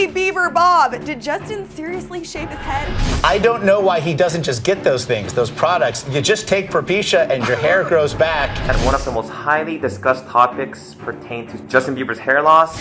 Hey Bieber Bob, did Justin seriously shave his head? I don't know why he doesn't just get those things, those products. You just take Propecia and your hair grows back. And one of the most highly discussed topics pertain to Justin Bieber's hair loss.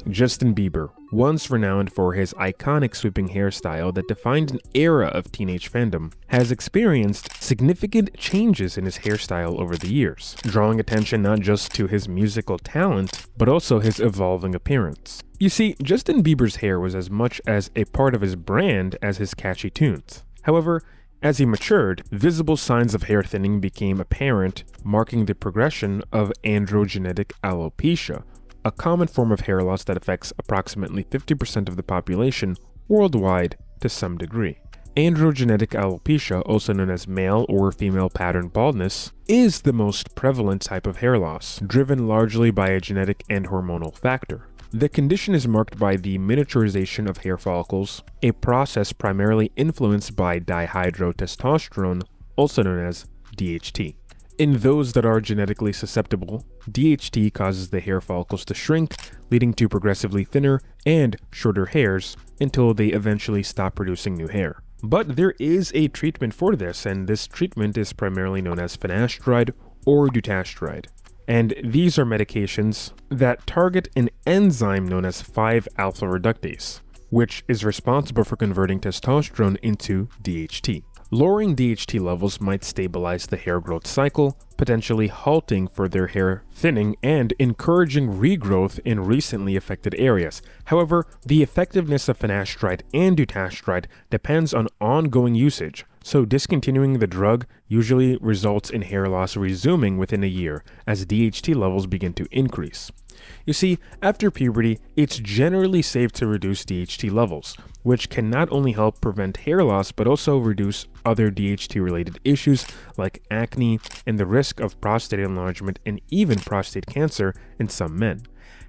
Justin Bieber, once renowned for his iconic sweeping hairstyle that defined an era of teenage fandom, has experienced significant changes in his hairstyle over the years, drawing attention not just to his musical talent, but also his evolving appearance. You see, Justin Bieber's hair was as much as a part of his brand as his catchy tunes. However, as he matured, visible signs of hair thinning became apparent, marking the progression of androgenetic alopecia, a common form of hair loss that affects approximately 50% of the population worldwide to some degree. Androgenetic alopecia, also known as male or female pattern baldness, is the most prevalent type of hair loss, driven largely by a genetic and hormonal factor. The condition is marked by the miniaturization of hair follicles, a process primarily influenced by dihydrotestosterone, also known as DHT. In those that are genetically susceptible, DHT causes the hair follicles to shrink, leading to progressively thinner and shorter hairs until they eventually stop producing new hair. But there is a treatment for this, and this treatment is primarily known as finasteride or dutasteride. And these are medications that target an enzyme known as 5-alpha reductase, which is responsible for converting testosterone into DHT. Lowering DHT levels might stabilize the hair growth cycle, potentially halting further hair thinning and encouraging regrowth in recently affected areas. However, the effectiveness of finasteride and dutasteride depends on ongoing usage, so discontinuing the drug usually results in hair loss resuming within a year as DHT levels begin to increase. You see, after puberty, it's generally safe to reduce DHT levels, which can not only help prevent hair loss but also reduce other DHT-related issues like acne and the risk of prostate enlargement and even prostate cancer in some men.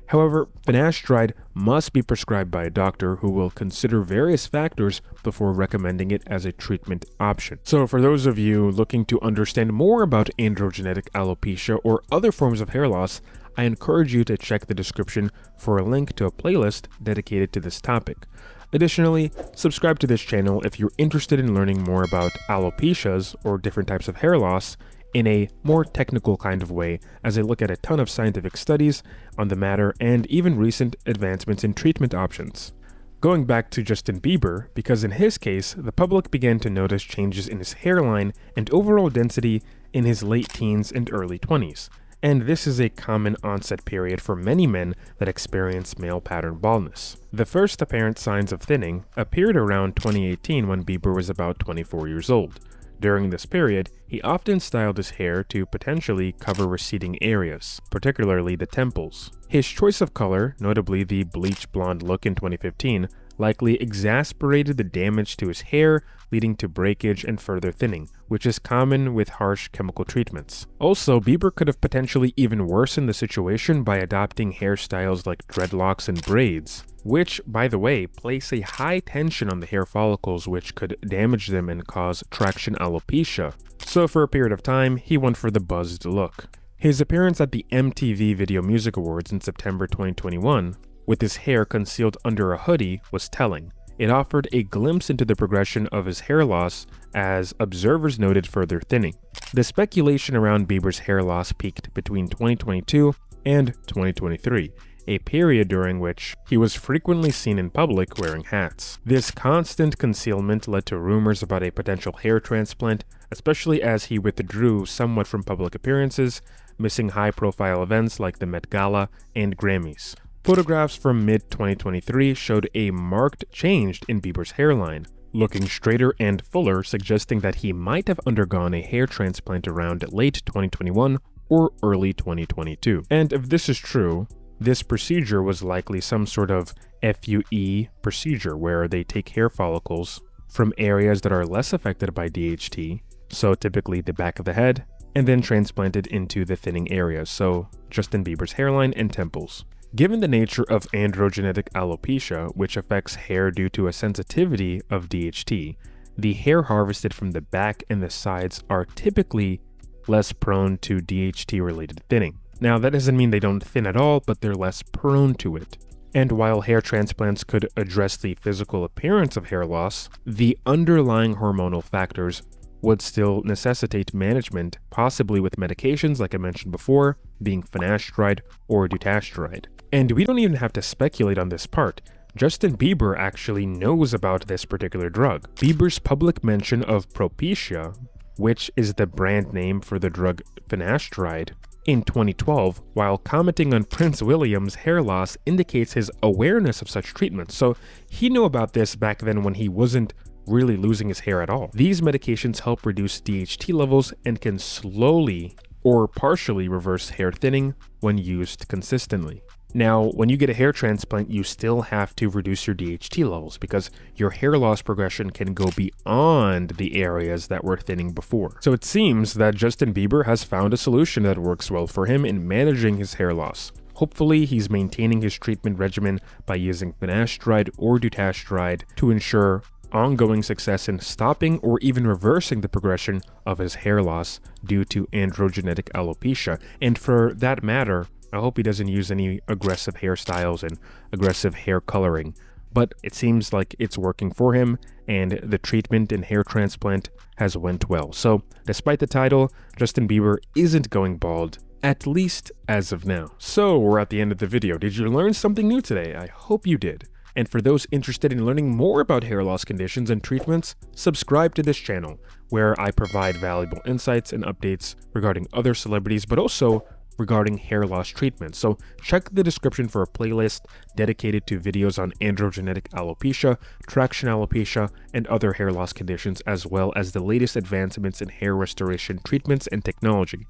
However, finasteride must be prescribed by a doctor who will consider various factors before recommending it as a treatment option. So for those of you looking to understand more about androgenetic alopecia or other forms of hair loss, I encourage you to check the description for a link to a playlist dedicated to this topic. Additionally, subscribe to this channel if you're interested in learning more about alopecias or different types of hair loss in a more technical kind of way, as I look at a ton of scientific studies on the matter and even recent advancements in treatment options. Going back to Justin Bieber, because in his case, the public began to notice changes in his hairline and overall density in his late teens and early 20s. And this is a common onset period for many men that experience male pattern baldness. The first apparent signs of thinning appeared around 2018 when Bieber was about 24 years old. During this period, he often styled his hair to potentially cover receding areas, particularly the temples. His choice of color, notably the bleach blonde look in 2015, likely exacerbated the damage to his hair, leading to breakage and further thinning, which is common with harsh chemical treatments. Also, Bieber could have potentially even worsened the situation by adopting hairstyles like dreadlocks and braids, which, by the way, place a high tension on the hair follicles, which could damage them and cause traction alopecia. So for a period of time, he went for the buzzed look. His appearance at the MTV Video Music Awards in September 2021, with his hair concealed under a hoodie, was telling. It offered a glimpse into the progression of his hair loss as observers noted further thinning. The speculation around Bieber's hair loss peaked between 2022 and 2023, a period during which he was frequently seen in public wearing hats. This constant concealment led to rumors about a potential hair transplant, especially as he withdrew somewhat from public appearances, missing high-profile events like the Met Gala and Grammys. Photographs from mid-2023 showed a marked change in Bieber's hairline, looking straighter and fuller, suggesting that he might have undergone a hair transplant around late 2021 or early 2022. And if this is true, this procedure was likely some sort of FUE procedure where they take hair follicles from areas that are less affected by DHT, so typically the back of the head, and then transplanted into the thinning areas, so Justin Bieber's hairline and temples. Given the nature of androgenetic alopecia, which affects hair due to a sensitivity of DHT, the hair harvested from the back and the sides are typically less prone to DHT-related thinning. Now, that doesn't mean they don't thin at all, but they're less prone to it. And while hair transplants could address the physical appearance of hair loss, the underlying hormonal factors would still necessitate management, possibly with medications like I mentioned before, being finasteride or dutasteride. And we don't even have to speculate on this part. Justin Bieber actually knows about this particular drug. Bieber's public mention of Propecia, which is the brand name for the drug finasteride, in 2012, while commenting on Prince William's hair loss, indicates his awareness of such treatments. So he knew about this back then when he wasn't really losing his hair at all. These medications help reduce DHT levels and can slowly or partially reverse hair thinning when used consistently. Now, when you get a hair transplant, you still have to reduce your DHT levels because your hair loss progression can go beyond the areas that were thinning before. So it seems that Justin Bieber has found a solution that works well for him in managing his hair loss. Hopefully, he's maintaining his treatment regimen by using finasteride or dutasteride to ensure ongoing success in stopping or even reversing the progression of his hair loss due to androgenetic alopecia. And for that matter, I hope he doesn't use any aggressive hairstyles and aggressive hair coloring, but it seems like it's working for him and the treatment and hair transplant has went well. So despite the title, Justin Bieber isn't going bald, at least as of now. So we're at the end of the video. Did you learn something new today? I hope you did. And for those interested in learning more about hair loss conditions and treatments, subscribe to this channel, where I provide valuable insights and updates regarding other celebrities, but also regarding hair loss treatments. So check the description for a playlist dedicated to videos on androgenetic alopecia, traction alopecia, and other hair loss conditions, as well as the latest advancements in hair restoration treatments and technology.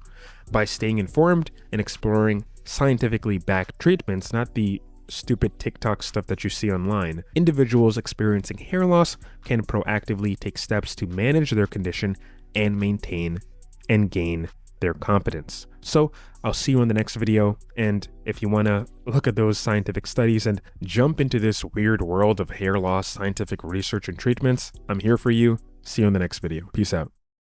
By staying informed and exploring scientifically backed treatments, not the stupid TikTok stuff that you see online, individuals experiencing hair loss can proactively take steps to manage their condition and maintain and gain their confidence. So I'll see you in the next video, and if you want to look at those scientific studies and jump into this weird world of hair loss, scientific research and treatments, I'm here for you. See you in the next video. Peace out.